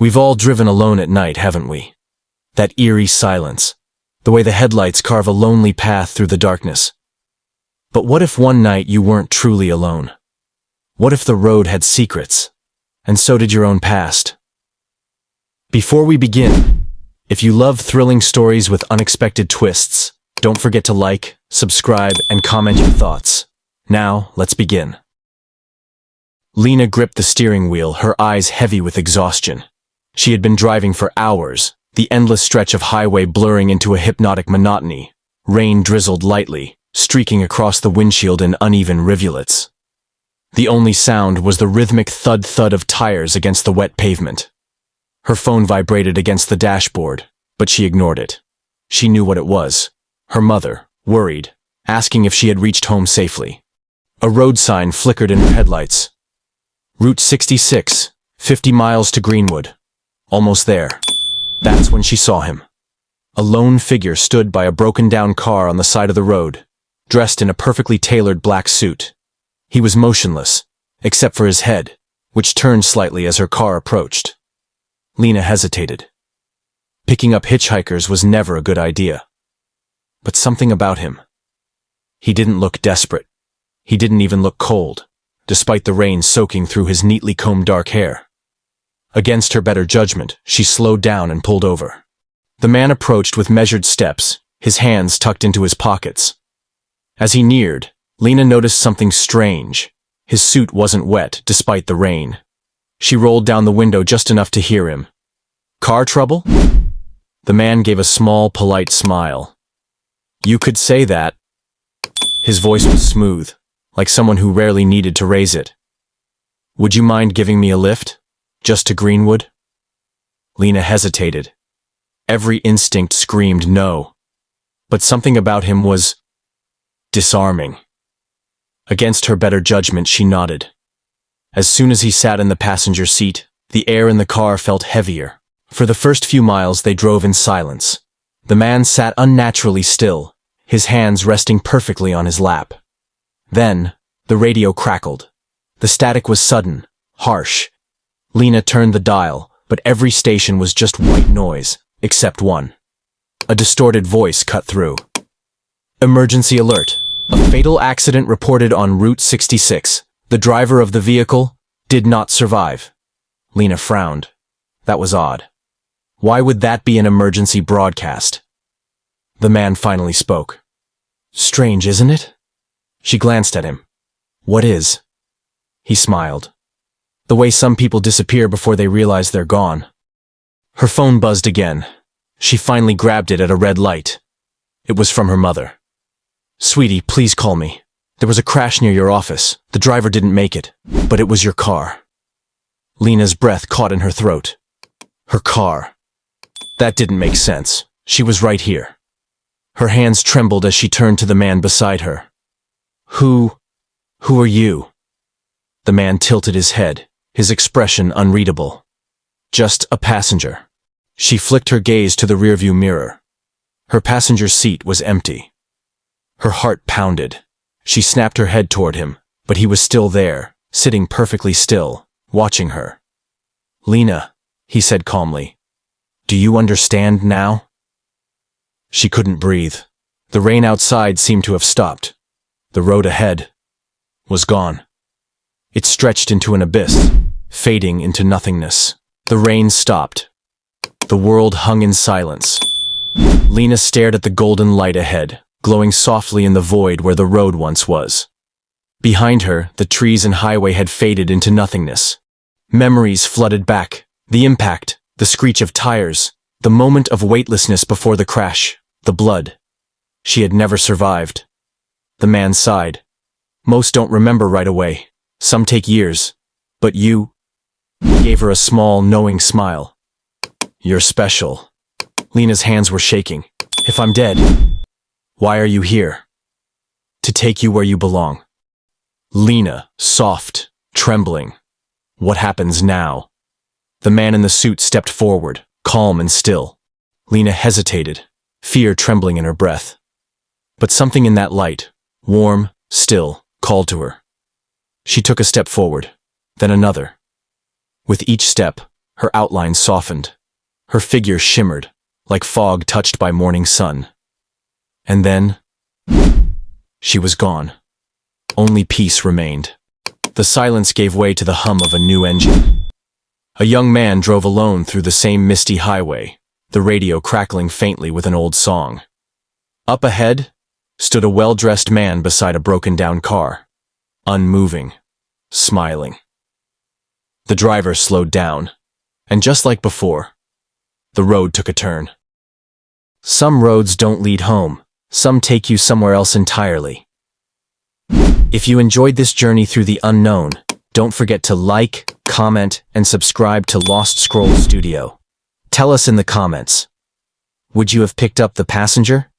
We've all driven alone at night, haven't we? That eerie silence, the way the headlights carve a lonely path through the darkness. But what if one night you weren't truly alone? What if the road had secrets, and so did your own past? Before we begin, if you love thrilling stories with unexpected twists, don't forget to like, subscribe, and comment your thoughts. Now, let's begin. Lena gripped the steering wheel, her eyes heavy with exhaustion. She had been driving for hours, the endless stretch of highway blurring into a hypnotic monotony. Rain drizzled lightly, streaking across the windshield in uneven rivulets. The only sound was the rhythmic thud-thud of tires against the wet pavement. Her phone vibrated against the dashboard, but she ignored it. She knew what it was. Her mother, worried, asking if she had reached home safely. A road sign flickered in her headlights. Route 66, 50 miles to Greenwood. Almost there. That's when she saw him. A lone figure stood by a broken-down car on the side of the road, dressed in a perfectly tailored black suit. He was motionless, except for his head, which turned slightly as her car approached. Lena hesitated. Picking up hitchhikers was never a good idea. But something about him. He didn't look desperate. He didn't even look cold, despite the rain soaking through his neatly combed dark hair. Against her better judgment, she slowed down and pulled over. The man approached with measured steps, his hands tucked into his pockets. As he neared, Lena noticed something strange. His suit wasn't wet, despite the rain. She rolled down the window just enough to hear him. "Car trouble?" The man gave a small, polite smile. "You could say that." His voice was smooth, like someone who rarely needed to raise it. "Would you mind giving me a lift? Just to Greenwood?" Lena hesitated. Every instinct screamed no. But something about him was disarming. Against her better judgment, she nodded. As soon as he sat in the passenger seat, the air in the car felt heavier. For the first few miles they drove in silence. The man sat unnaturally still, his hands resting perfectly on his lap. Then, the radio crackled. The static was sudden, harsh. Lena turned the dial, but every station was just white noise, except one. A distorted voice cut through. "Emergency alert. A fatal accident reported on Route 66. The driver of the vehicle did not survive." Lena frowned. That was odd. Why would that be an emergency broadcast? The man finally spoke. "Strange, isn't it?" She glanced at him. "What is?" He smiled. "The way some people disappear before they realize they're gone." Her phone buzzed again. She finally grabbed it at a red light. It was from her mother. "Sweetie, please call me. There was a crash near your office. The driver didn't make it, but it was your car." Lena's breath caught in her throat. Her car. That didn't make sense. She was right here. Her hands trembled as she turned to the man beside her. Who are you?" The man tilted his head, his expression unreadable. "Just a passenger." She flicked her gaze to the rearview mirror. Her passenger seat was empty. Her heart pounded. She snapped her head toward him, but he was still there, sitting perfectly still, watching her. "Lena," he said calmly, "do you understand now?" She couldn't breathe. The rain outside seemed to have stopped. The road ahead was gone. It stretched into an abyss, fading into nothingness. The rain stopped. The world hung in silence. Lena stared at the golden light ahead, glowing softly in the void where the road once was. Behind her, the trees and highway had faded into nothingness. Memories flooded back. The impact, the screech of tires, the moment of weightlessness before the crash, the blood. She had never survived. The man sighed. "Most don't remember right away. Some take years. But you..." He gave her a small, knowing smile. "You're special." Lena's hands were shaking. "If I'm dead, why are you here?" "To take you where you belong." Lena, soft, trembling. What happens now? The man in the suit stepped forward, calm and still. Lena hesitated, fear trembling in her breath. But something in that light, warm, still, called to her. She took a step forward, then another. With each step, Her outline softened. Her figure shimmered, like fog touched by morning sun. And then, she was gone. Only peace remained. The silence gave way to the hum of a new engine. A young man drove alone through the same misty highway, the radio crackling faintly with an old song. Up ahead stood a well-dressed man beside a broken-down car, unmoving, smiling. The driver slowed down, and just like before, the road took a turn. Some roads don't lead home, some take you somewhere else entirely. If you enjoyed this journey through the unknown, don't forget to like, comment, and subscribe to Lost Scroll Studio. Tell us in the comments, would you have picked up the passenger?